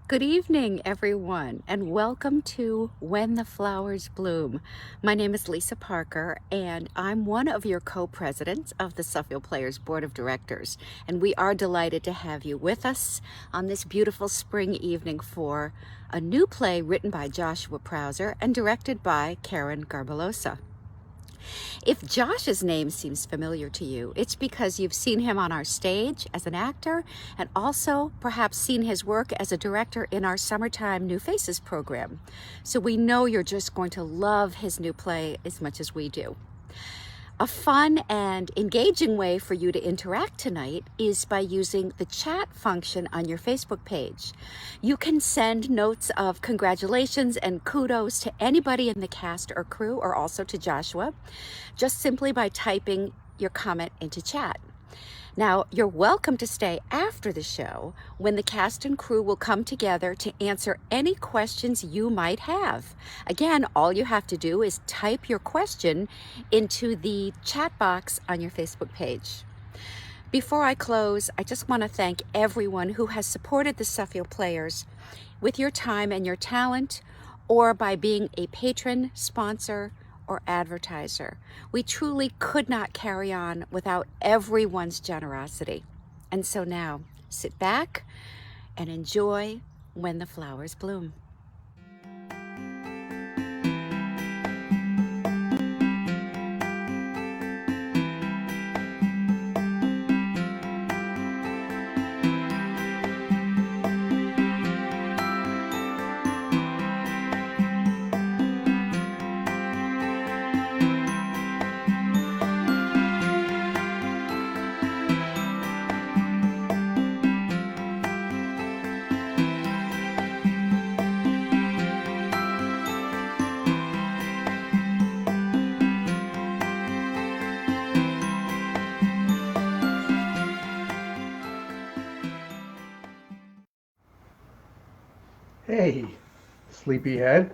Good evening, everyone, and welcome to When the Flowers Bloom. My name is Lisa Parker, and I'm one of your co-presidents of the Suffield Players Board of Directors, and we are delighted to have you with us on this beautiful spring evening for a new play written by Joshua Prowser and directed by Karen Garbelosa. If Josh's name seems familiar to you, it's because you've seen him on our stage as an actor and also perhaps seen his work as a director in our Summertime New Faces program. So we know you're just going to love his new play as much as we do. A fun and engaging way for you to interact tonight is by using the chat function on your Facebook page. You can send notes of congratulations and kudos to anybody in the cast or crew, or also to Joshua, just simply by typing your comment into chat. Now, you're welcome to stay after the show when the cast and crew will come together to answer any questions you might have. Again, all you have to do is type your question into the chat box on your Facebook page. Before I close, I just want to thank everyone who has supported the Suffield Players with your time and your talent, or by being a patron, sponsor, or advertiser. We truly could not carry on without everyone's generosity. And so now, sit back and enjoy When the Flowers Bloom. Hey, sleepyhead.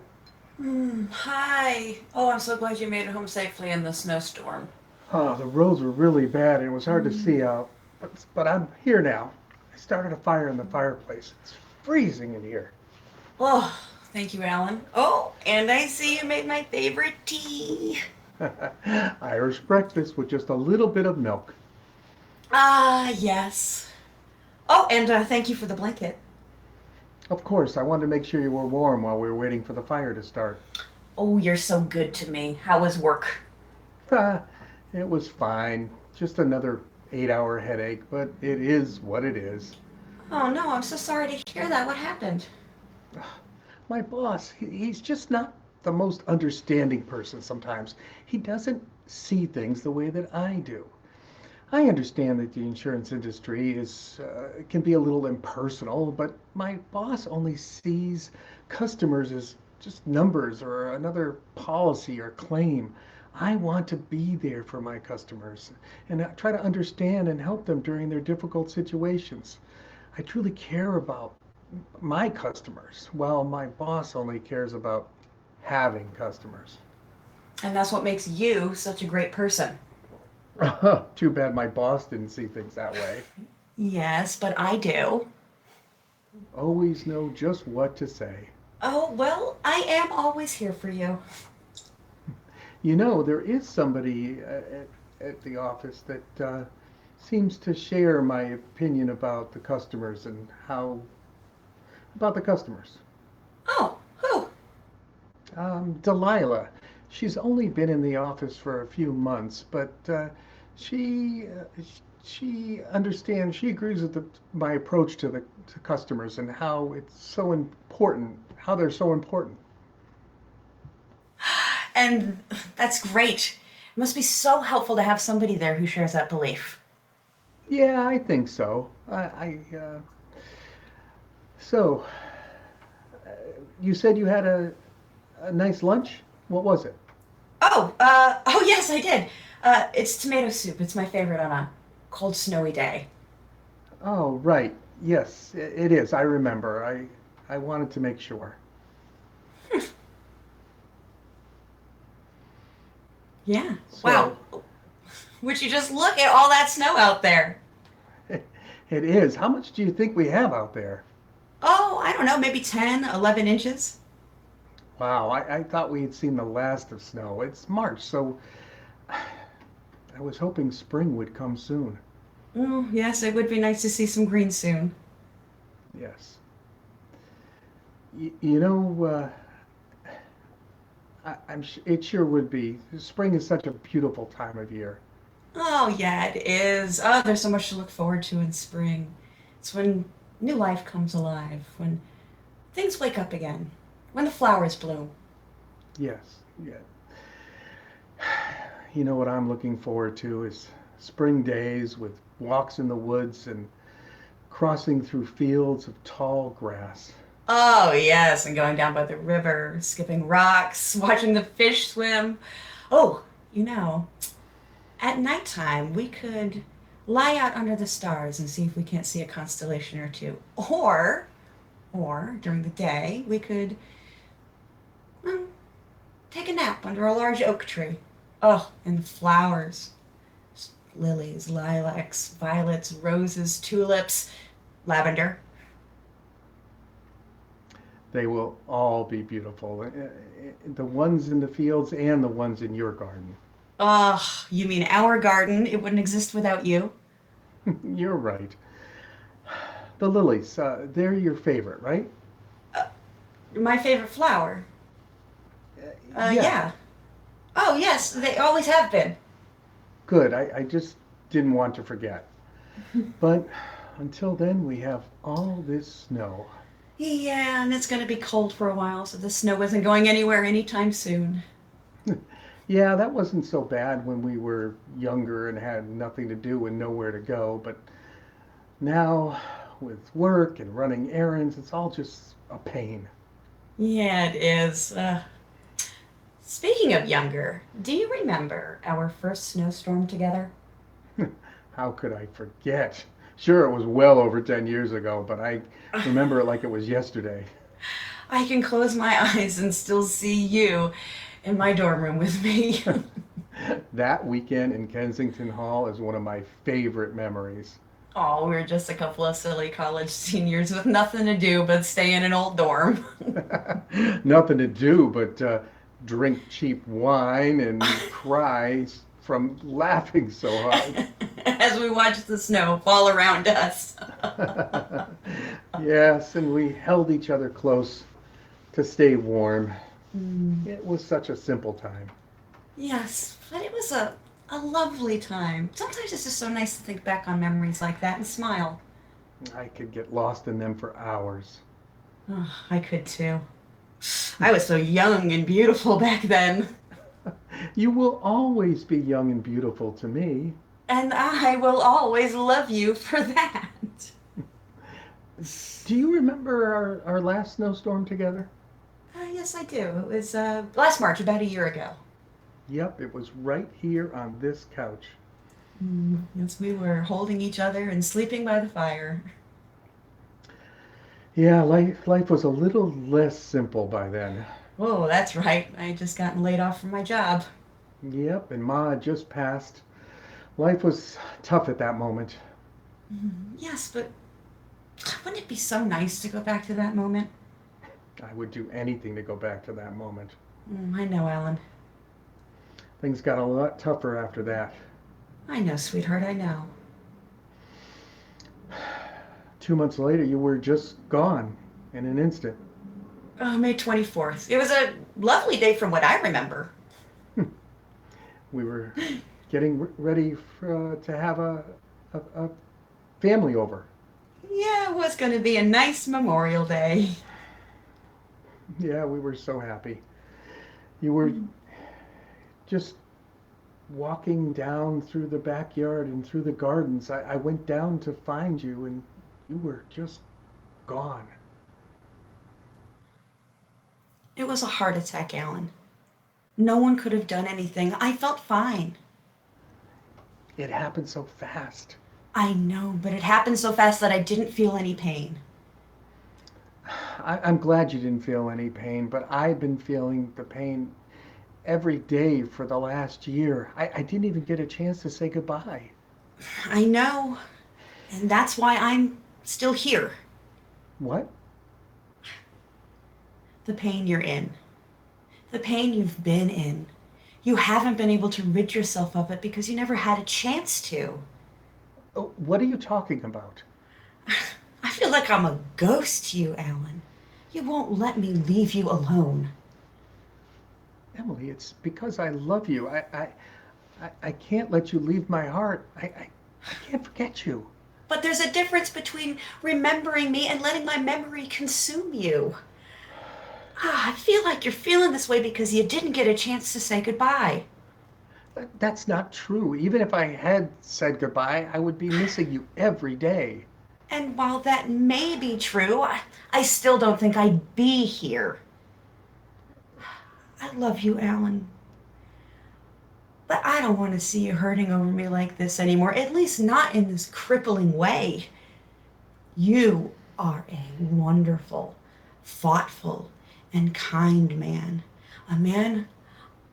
Hi. Oh, I'm so glad you made it home safely in the snowstorm. Oh, the roads were really bad and it was hard to see out. But I'm here now. I started a fire in the fireplace. It's freezing in here. Oh, thank you, Alan. Oh, and I see you made my favorite tea. Irish breakfast with just a little bit of milk. Ah, yes. Oh, and thank you for the blanket. Of course, I wanted to make sure you were warm while we were waiting for the fire to start. Oh, you're so good to me. How was work? Ah, it was fine. Just another 8-hour headache, but it is what it is. Oh, no, I'm so sorry to hear that. What happened? My boss, he's just not the most understanding person sometimes. He doesn't see things the way that I do. I understand that the insurance industry can be a little impersonal, but my boss only sees customers as just numbers or another policy or claim. I want to be there for my customers and try to understand and help them during their difficult situations. I truly care about my customers, while my boss only cares about having customers. And that's what makes you such a great person. Too bad my boss didn't see things that way. Yes, but I do. Always know just what to say. Oh, well, I am always here for you. There is somebody at the office that seems to share my opinion about the customers and how about the customers. Oh, who? Delilah. She's only been in the office for a few months, but she she understands. She agrees with my approach to the to customers and how it's so important. How they're so important. And that's great. It must be so helpful to have somebody there who shares that belief. Yeah, I think so. So you said you had a nice lunch. What was it? Oh yes, I did. It's tomato soup. It's my favorite on a cold, snowy day. Oh, right. Yes, it is. I remember. I wanted to make sure. Yeah. Wow. So Would you just look at all that snow out there? it is. How much do you think we have out there? Oh, I don't know, maybe 10, 11 inches. Wow, I thought we had seen the last of snow. It's March, so I was hoping spring would come soon. Oh, yes, it would be nice to see some green soon. Yes. Y you know, it sure would be. Spring is such a beautiful time of year. Oh, yeah, it is. Oh, there's so much to look forward to in spring. It's when new life comes alive, when things wake up again, when the flowers bloom. Yes, yeah. You know what I'm looking forward to is spring days with walks in the woods and crossing through fields of tall grass. Oh, yes, and going down by the river, skipping rocks, watching the fish swim. Oh, you know, at nighttime, we could lie out under the stars and see if we can't see a constellation or two. Or during the day, we could well, take a nap under a large oak tree. Oh, and flowers. Lilies, lilacs, violets, roses, tulips, lavender. They will all be beautiful. The ones in the fields and the ones in your garden. Oh, you mean our garden? It wouldn't exist without you. You're right. The lilies, they're your favorite, right? Uh, my favorite flower. Uh, yeah, Yeah. Oh, yes, they always have been. good. I just didn't want to forget. But until then, we have all this snow. Yeah, and it's going to be cold for a while, so the snow isn't going anywhere anytime soon. Yeah, that wasn't so bad when we were younger and had nothing to do and nowhere to go. But now, with work and running errands, it's all just a pain. Yeah, it is. Speaking of younger, do you remember our first snowstorm together? How could I forget? Sure, it was well over 10 years ago, but I remember it like it was yesterday. I can close my eyes and still see you in my dorm room with me. That weekend in Kensington Hall is one of my favorite memories. Oh, we were just a couple of silly college seniors with nothing to do but stay in an old dorm. Nothing to do but drink cheap wine and cry from laughing so hard. As we watched the snow fall around us. Yes, and we held each other close to stay warm. Mm, It was such a simple time. yes, but it was a lovely time. Sometimes it's just so nice to think back on memories like that and smile. I could get lost in them for hours. Oh, I could too. I was so young and beautiful back then. You will always be young and beautiful to me. And I will always love you for that. Do you remember our last snowstorm together? Yes, I do. It was last March, about a year ago. Yep, it was right here on this couch. Yes, we were holding each other and sleeping by the fire. Yeah, life was a little less simple by then. Oh, that's right. I had just gotten laid off from my job. Yep, and Ma had just passed. Life was tough at that moment. Yes, but wouldn't it be so nice to go back to that moment? I would do anything to go back to that moment. I know, Alan. Things got a lot tougher after that. I know, sweetheart, I know. 2 months later, you were just gone in an instant. Oh, May 24th. It was a lovely day from what I remember. We were getting ready to have a family over. Yeah, it was going to be a nice Memorial Day. Yeah, we were so happy. You were just walking down through the backyard and through the gardens. I went down to find you, and you were just gone. It was a heart attack, Alan. No one could have done anything. I felt fine. It happened so fast. I know, but it happened so fast that I didn't feel any pain. I'm glad you didn't feel any pain, but I've been feeling the pain every day for the last year. I didn't even get a chance to say goodbye. I know, and that's why I'm still here. What? The pain you're in. The pain you've been in. You haven't been able to rid yourself of it because you never had a chance to. Oh, what are you talking about? I feel like I'm a ghost to you, Alan. You won't let me leave you alone. Emily, it's because I love you. I can't let you leave my heart. I can't forget you. But there's a difference between remembering me and letting my memory consume you. I feel like you're feeling this way because you didn't get a chance to say goodbye. That's not true. Even if I had said goodbye, I would be missing you every day. And while that may be true, I still don't think I'd be here. I love you, Alan. But I don't want to see you hurting over me like this anymore, at least not in this crippling way. You are a wonderful, thoughtful, and kind man. A man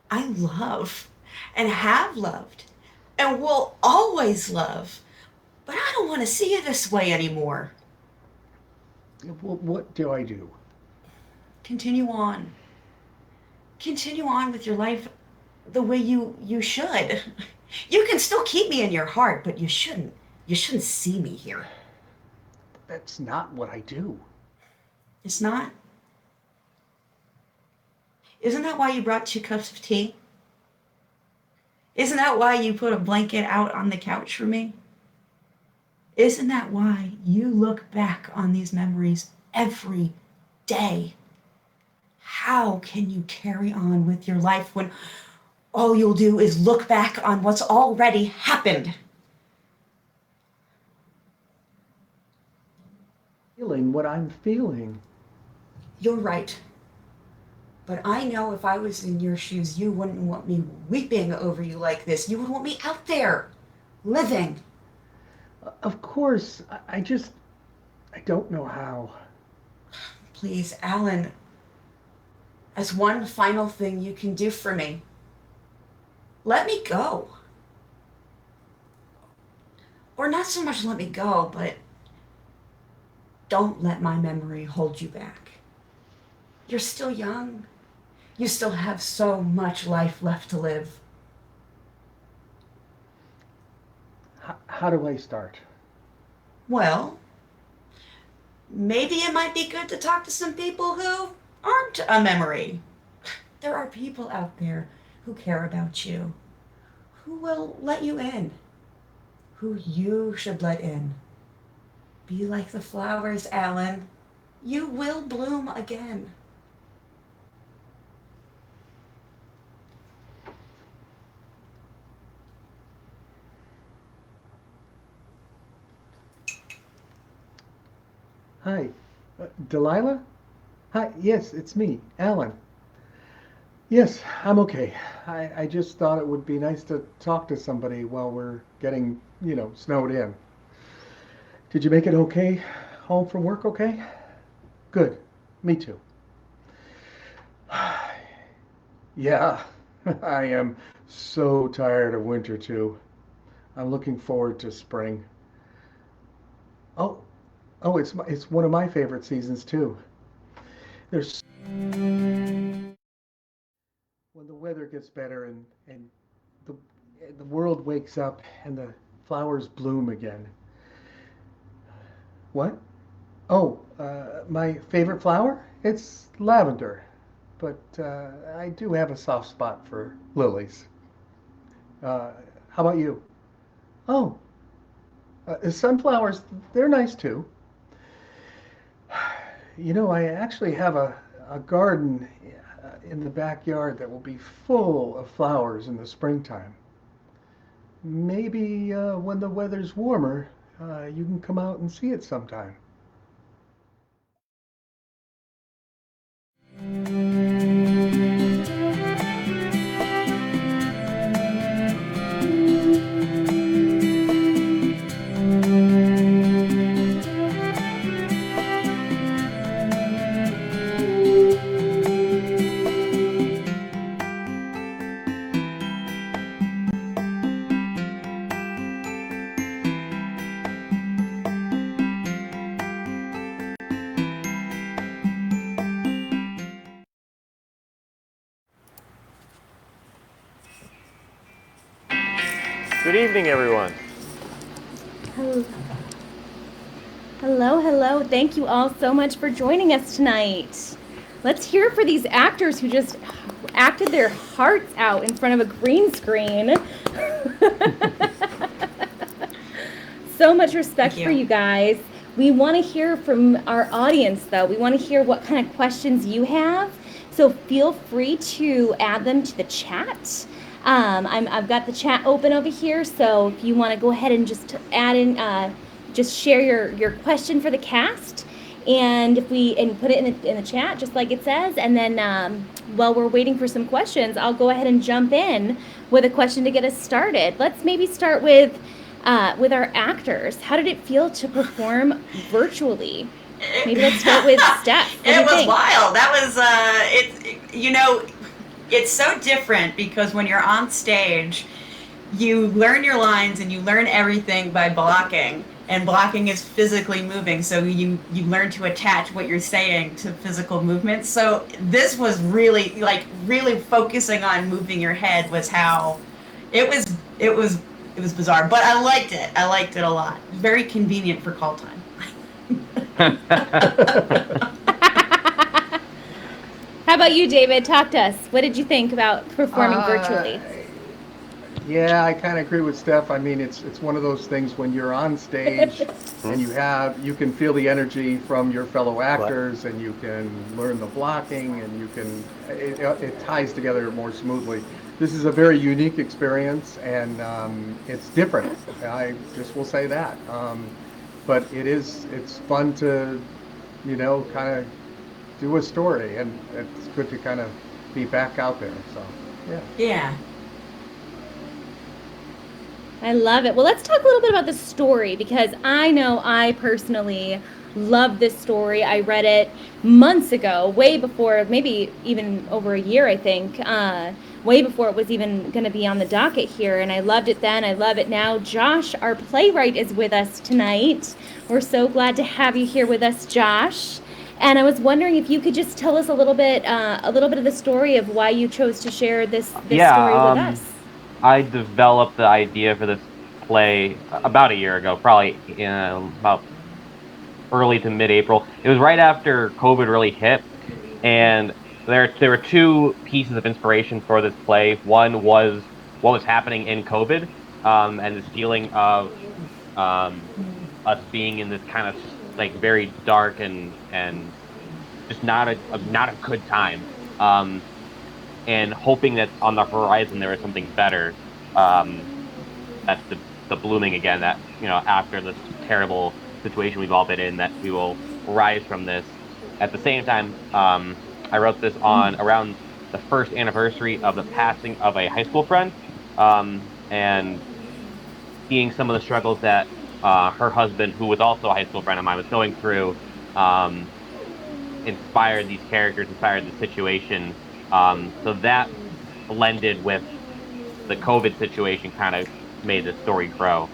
I love and have loved and will always love. But I don't want to see you this way anymore. What do I do? Continue on. Continue on with your life the way you should. You can still keep me in your heart, but you shouldn't. You shouldn't see me here. That's not what I do. It's not? Isn't that why you brought 2 cups of tea? Isn't that why you put a blanket out on the couch for me? Isn't that why you look back on these memories every day? How can you carry on with your life when all you'll do is look back on what's already happened? Feeling what I'm feeling. You're right. But I know if I was in your shoes, you wouldn't want me weeping over you like this. You would want me out there, living. Of course, I don't know how. Please, Alan, as one final thing you can do for me, let me go. Or not so much let me go, but don't let my memory hold you back. You're still young. You still have so much life left to live. How do I start? Well, maybe it might be good to talk to some people who aren't a memory. There are people out there who care about you, who will let you in, who you should let in. Be like the flowers, Alan. You will bloom again. Hi, Delilah? Hi, yes, it's me, Alan. Yes, I'm okay. I just thought it would be nice to talk to somebody while we're getting, snowed in. Did you make it okay? Home from work okay? Good. Me too. Yeah, I am so tired of winter too. I'm looking forward to spring. Oh, it's one of my favorite seasons too. There's when the weather gets better and the, the world wakes up and the flowers bloom again. What? Oh, my favorite flower? It's lavender, but I do have a soft spot for lilies. How about you? Oh, sunflowers, they're nice too. You know, I actually have a garden in the backyard that will be full of flowers in the springtime. Maybe when the weather's warmer, you can come out and see it sometime. Good evening, everyone. Hello. Hello. Thank you all so much for joining us tonight. Let's hear it for these actors who just acted their hearts out in front of a green screen. So much respect for you guys. We want to hear from our audience, though. We want to hear what kind of questions you have. So feel free to add them to the chat. I've got the chat open over here, so if you want to go ahead and just add in, just share your question for the cast, and put it in the chat just like it says, and then while we're waiting for some questions, I'll go ahead and jump in with a question to get us started. Let's maybe start with our actors. How did it feel to perform virtually? Maybe let's start with Steph. It was wild. That was it's so different because when you're on stage, you learn your lines and you learn everything by blocking, and blocking is physically moving, so you learn to attach what you're saying to physical movements. So this was really focusing on moving your head was how it was bizarre, but I liked it a lot. Very convenient for call time. How about you, David? Talk to us. What did you think about performing virtually? Yeah, I kind of agree with Steph. I mean, it's one of those things when you're on stage and you can feel the energy from your fellow actors, and you can learn the blocking, and it ties together more smoothly. This is a very unique experience, and it's different. I just will say that. But it's fun to, kind of do a story, and it's good to kind of be back out there. So, yeah. Yeah. I love it. Well, let's talk a little bit about the story, because I know I personally love this story. I read it months ago, way before, maybe even over a year, I think, way before it was even going to be on the docket here. And I loved it then. I love it now. Josh, our playwright, is with us tonight. We're so glad to have you here with us, Josh. And I was wondering if you could just tell us a little bit of the story of why you chose to share this story with us. I developed the idea for this play about a year ago, probably in about early to mid-April. It was right after COVID really hit, and there were two pieces of inspiration for this play. One was what was happening in COVID, and this feeling of us being in this kind of like very dark and just not a good time, and hoping that on the horizon there was something better. That's the blooming again, that after this terrible situation we've all been in, that we will rise from this. At the same time, I wrote this on around the first anniversary of the passing of a high school friend, and seeing some of the struggles that her husband, who was also a high school friend of mine, was going through, inspired these characters, inspired the situation. So that blended with the COVID situation kind of made the story grow.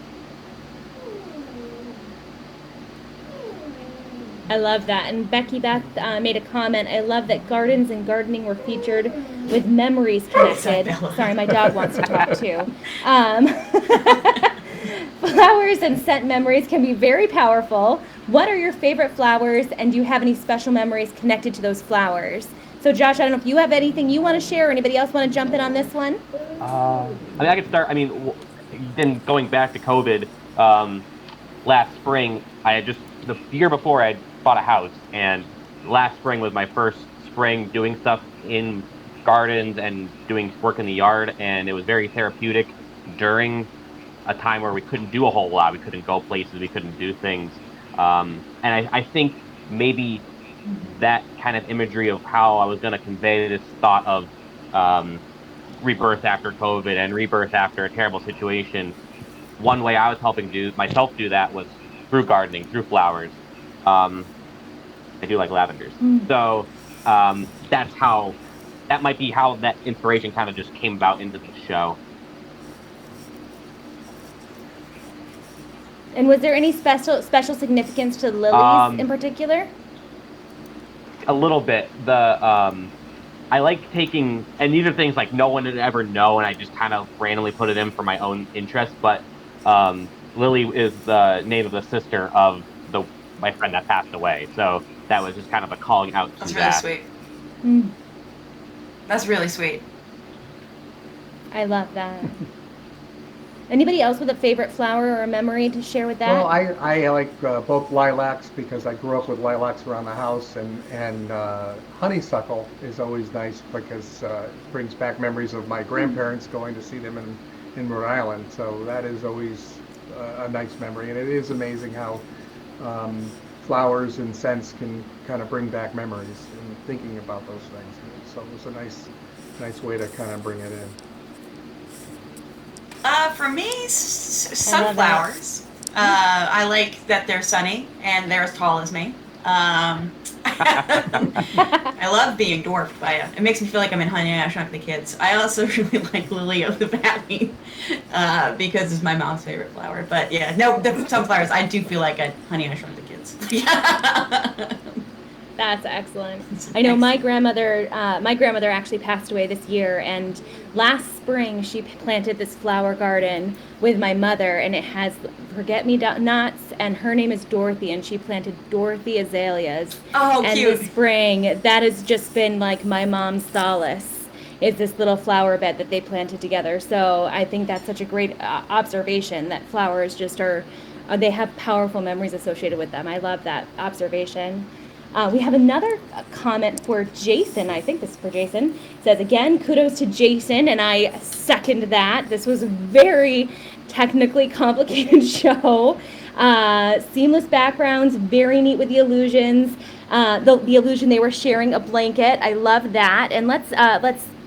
I love that. And Becky Beth made a comment. I love that gardens and gardening were featured with memories connected. Bella. Sorry, my dog wants to talk too. Flowers and scent memories can be very powerful. What are your favorite flowers, and do you have any special memories connected to those flowers? So, Josh, I don't know if you have anything you want to share, or anybody else want to jump in on this one? I mean, I could start. I mean, then going back to COVID, last spring, I had just the year before I had bought a house, and last spring was my first spring doing stuff in gardens and doing work in the yard, and it was very therapeutic during a time where we couldn't do a whole lot. We couldn't go places, we couldn't do things, and I think maybe that kind of imagery of how I was going to convey this thought of rebirth after COVID and rebirth after a terrible situation. One way I was helping myself do that was through gardening, through flowers. I do like lavenders. So that might be how that inspiration kind of just came about into the show. And was there any special significance to lilies in particular? A little bit. I like taking, and these are things like no one would ever know, and I just kind of randomly put it in for my own interest. But Lily is the name of the sister of my friend that passed away, so that was just kind of a calling out to That's that. really sweet. That's really sweet. I love that. Anybody else with a favorite flower or a memory to share with that? Well, I like both lilacs because I grew up with lilacs around the house, and honeysuckle is always nice because it brings back memories of my grandparents going to see them in Rhode Island. So that is always a nice memory, and it is amazing how flowers and scents can kind of bring back memories and thinking about those things. So it was a nice way to kind of bring it in. For me, sunflowers. I like that they're sunny and they're as tall as me. I love being dwarfed by it. It makes me feel like I'm in Honey, I Shrunk the Kids. I also really like Lily of the Valley because it's my mom's favorite flower. But yeah, no, the sunflowers, I do feel like Honey, I Shrunk the Kids. That's excellent. I know my grandmother actually passed away this year, and last spring she planted this flower garden with my mother, and it has forget-me-nots, and her name is Dorothy, and she planted Dorothy azaleas. Oh, and cute. this spring, that has just been like my mom's solace. Is this little flower bed that they planted together. So I think that's such a great observation that flowers just are, they have powerful memories associated with them. I love that observation. We have another comment for Jason. I think this is for Jason. It says, again, kudos to Jason, and I second that. This was a very technically complicated show. Seamless backgrounds, very neat with the illusions. The illusion they were sharing a blanket. I love that. And let's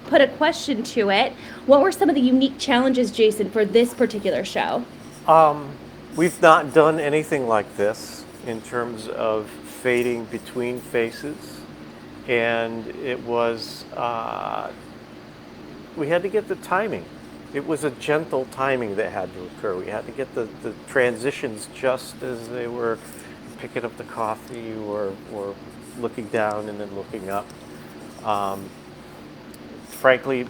put a question to it. What were some of the unique challenges, Jason, for this particular show? We've not done anything like this in terms of fading between faces, and it was we had to get the timing. It was a gentle timing that had to occur. We had to get the transitions just as they were picking up the coffee or looking down and then looking up. Frankly,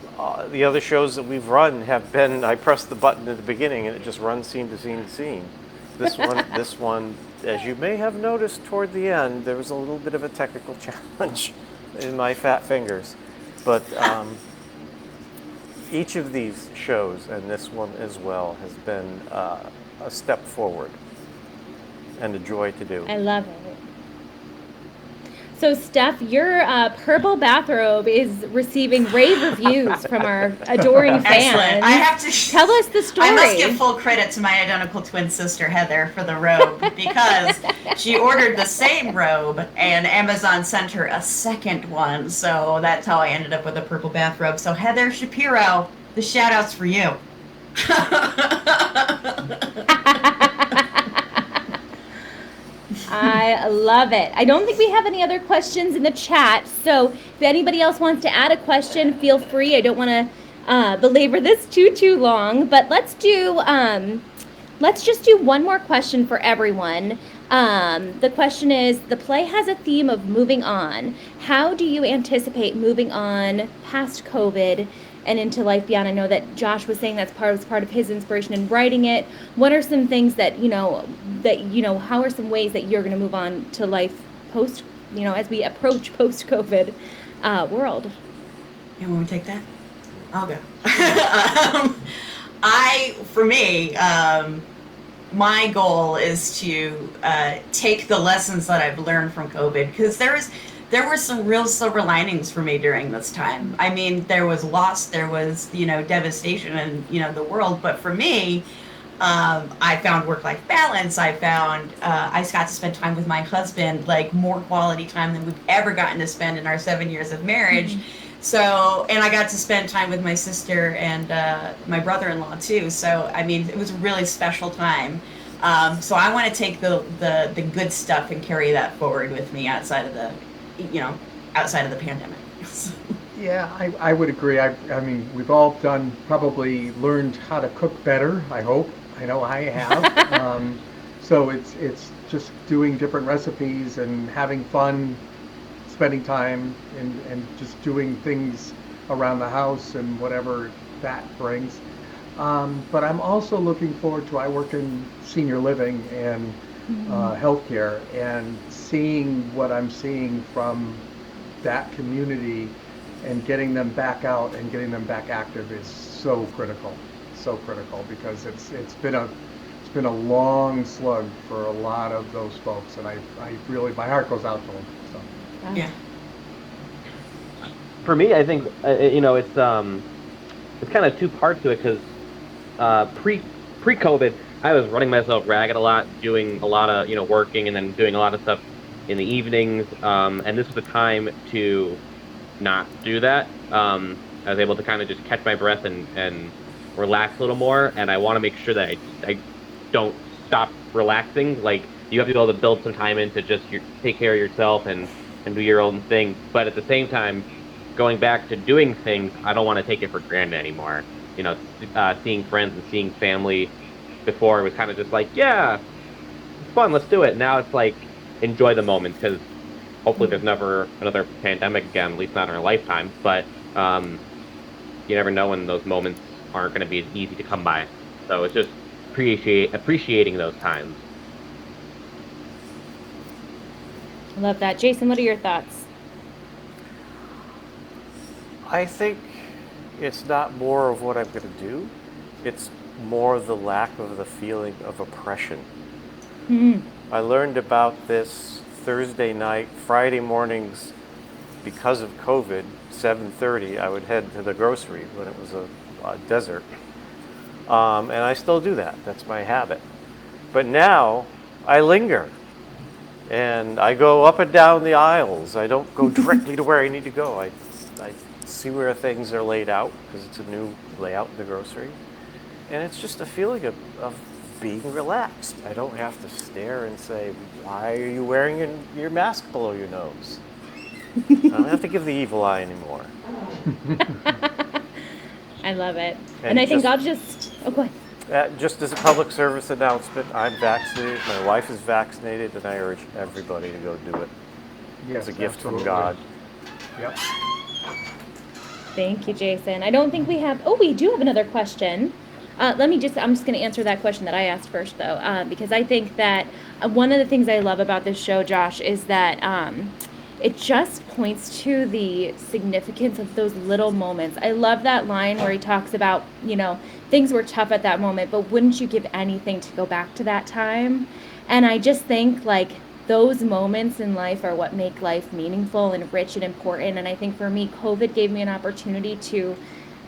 the other shows that we've run have been, I press the button at the beginning and it just runs scene to scene to scene. This one, as you may have noticed toward the end, there was a little bit of a technical challenge in my fat fingers. But each of these shows, and this one as well, has been a step forward and a joy to do. I love it. So, Steph, your purple bathrobe is receiving rave reviews from our adoring fans. Excellent. I have to tell us the story. I must give full credit to my identical twin sister Heather for the robe because she ordered the same robe and Amazon sent her a second one. So that's how I ended up with a purple bathrobe. So Heather Shapiro, the shout outs for you. I love it. I don't think we have any other questions in the chat. So if anybody else wants to add a question, feel free. I don't want to belabor this too long, but let's just do one more question for everyone. The question is, the play has a theme of moving on. How do you anticipate moving on past COVID and into life beyond? I know that Josh was saying that's was part of his inspiration in writing it. What are some things that, how are some ways that you're going to move on to life post, as we approach post-COVID world? You want me to take that? I'll go. For me, my goal is to take the lessons that I've learned from COVID, because there were some real silver linings for me during this time. I mean, there was loss, there was, devastation in, the world. But for me, I found work-life balance. I found I got to spend time with my husband, like more quality time than we've ever gotten to spend in our 7 years of marriage. Mm-hmm. So, and I got to spend time with my sister and my brother-in-law too. So, I mean, it was a really special time. So I want to take the good stuff and carry that forward with me outside of the pandemic. Yeah, I would agree. I mean, we've all probably learned how to cook better, I hope. I know I have. So it's just doing different recipes and having fun, spending time and just doing things around the house and whatever that brings. But I'm also looking forward to, I work in senior living and healthcare, and seeing what I'm seeing from that community and getting them back out and getting them back active is so critical, because it's been a long slug for a lot of those folks, and I really, my heart goes out to them. So. Yeah. For me, I think it's kind of two parts to it, because pre-COVID, I was running myself ragged a lot, doing a lot of working, and then doing a lot of stuff in the evenings. And this was a time to not do that. I was able to kind of just catch my breath and relax a little more. And I want to make sure that I don't stop relaxing. Like, you have to be able to build some time in to just take care of yourself and do your own thing. But at the same time, going back to doing things, I don't want to take it for granted anymore. Seeing friends and seeing family. Before it was kind of just like, yeah, it's fun, let's do it. Now it's like, enjoy the moment, because hopefully there's never another pandemic again, at least not in our lifetime. But you never know when those moments aren't going to be as easy to come by. So it's just appreciating those times. I love that. Jason, what are your thoughts? I think it's not more of what I'm going to do. It's more the lack of the feeling of oppression. Mm-hmm. I learned about this Thursday night. Friday mornings, because of COVID, 7:30, I would head to the grocery when it was a desert. And I still do that. That's my habit. But now I linger. And I go up and down the aisles. I don't go directly to where I need to go. I see where things are laid out, because it's a new layout in the grocery. And it's just a feeling of being relaxed. I don't have to stare and say, why are you wearing your mask below your nose? I don't have to give the evil eye anymore. I love it. And I think I'll just, go ahead. Just as a public service announcement, I'm vaccinated, my wife is vaccinated, and I urge everybody to go do it. Yes, it's a gift absolutely. from God. Yep. Thank you, Jason. I don't think we have, we do have another question. I'm just going to answer that question that I asked first, though, because I think that one of the things I love about this show, Josh, is that it just points to the significance of those little moments. I love that line where he talks about, things were tough at that moment, but wouldn't you give anything to go back to that time? And I just think, those moments in life are what make life meaningful and rich and important. And I think for me, COVID gave me an opportunity to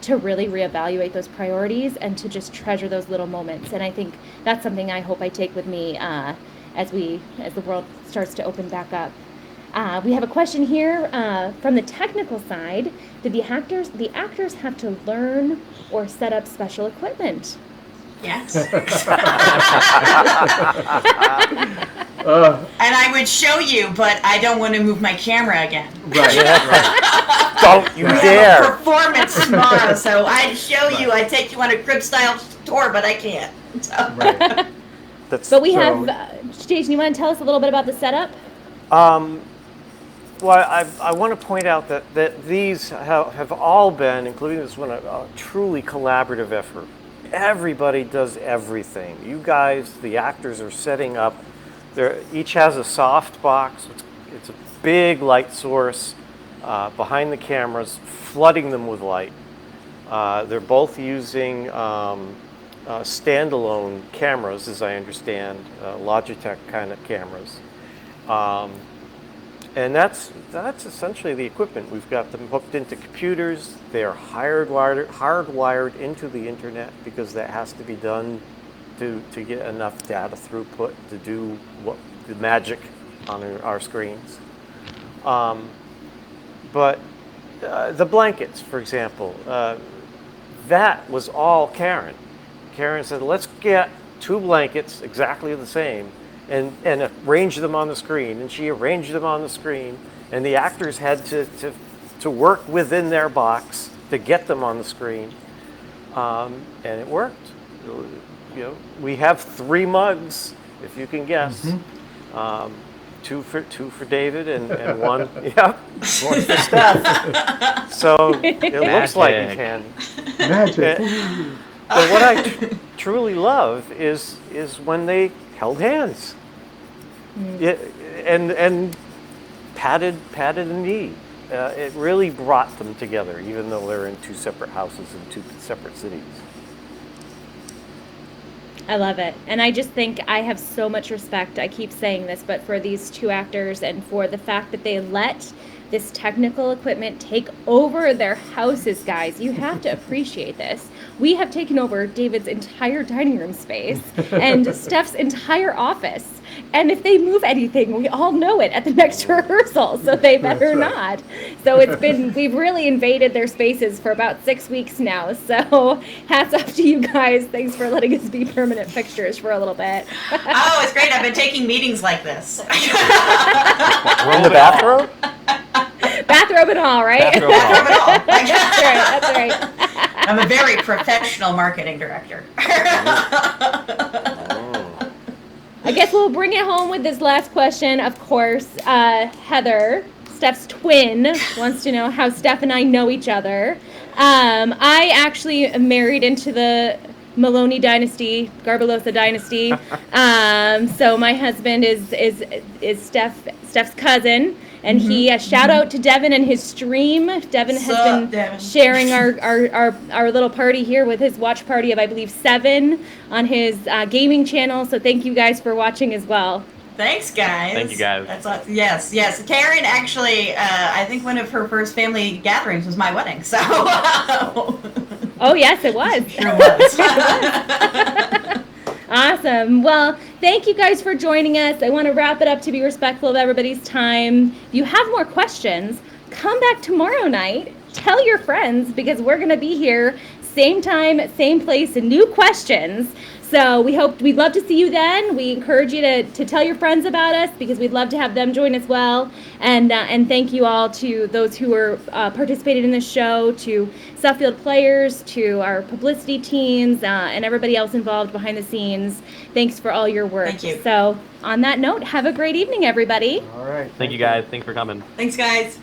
really reevaluate those priorities and to just treasure those little moments. And I think that's something I hope I take with me as the world starts to open back up. We have a question here from the technical side. Did the actors have to learn or set up special equipment? Yes. And I would show you, but I don't want to move my camera again. Right. Right. Don't you We dare! have a performance tomorrow, so I'd show you. I'd take you on a crib style tour, but I can't. So. Right. But we So- have, Jason, you want to tell us a little bit about the setup? Well, I want to point out that these have all been, including this one, a truly collaborative effort. Everybody does everything. You guys, the actors, are setting up. Each has a soft box. It's a big light source behind the cameras, flooding them with light. They're both using standalone cameras, as I understand, Logitech kind of cameras. And that's essentially the equipment. We've got them hooked into computers. They are hardwired into the internet because that has to be done to get enough data throughput to do the magic on our screens. But the blankets, for example, that was all Karen. Karen said, let's get 2 blankets exactly the same and arrange them on the screen. And she arranged them on the screen. And the actors had to work within their box to get them on the screen. And it worked. We have 3 mugs, if you can guess. Mm-hmm. Two for David and one, one for Steph. So it looks like you can. Magic. But what I truly love is when they held hands, and patted a knee. It really brought them together, even though they're in 2 separate houses in 2 separate cities. I love it. And I just think I have so much respect, I keep saying this, but for these 2 actors and for the fact that they let this technical equipment take over their houses, guys. You have to appreciate this. We have taken over David's entire dining room space and Steph's entire office. And if they move anything, we all know it at the next rehearsal, so they better not. So we've really invaded their spaces for about 6 weeks now. So hats off to you guys. Thanks for letting us be permanent fixtures for a little bit. Oh, it's great. I've been taking meetings like this. We're in the bathroom? Bathrobe and all, right? Bathrobe and all. That's right. I'm a very professional marketing director. I guess we'll bring it home with this last question. Of course, Heather, Steph's twin, wants to know how Steph and I know each other. I actually am married into the Maloney dynasty, Garbelosa dynasty. So my husband is Steph's cousin. And he, shout out to Devin and his stream. Devin has been sharing our little party here with his watch party of, I believe, 7 on his gaming channel. So thank you guys for watching as well. Thanks, guys. Thank you, guys. That's awesome. Yes. Karen actually, I think one of her first family gatherings was my wedding. So. Oh, yes, it was. Sure was. Awesome. Well, thank you guys for joining us. I want to wrap it up to be respectful of everybody's time. If you have more questions, come back tomorrow night. Tell your friends because we're going to be here same time, same place, and new questions. So we'd love to see you then. We encourage you to tell your friends about us because we'd love to have them join as well. And thank you all to those who are participated in this show, to Suffield players, to our publicity teams, and everybody else involved behind the scenes. Thanks for all your work. Thank you. So on that note, have a great evening, everybody. All right. Thank you guys. Thanks for coming. Thanks, guys.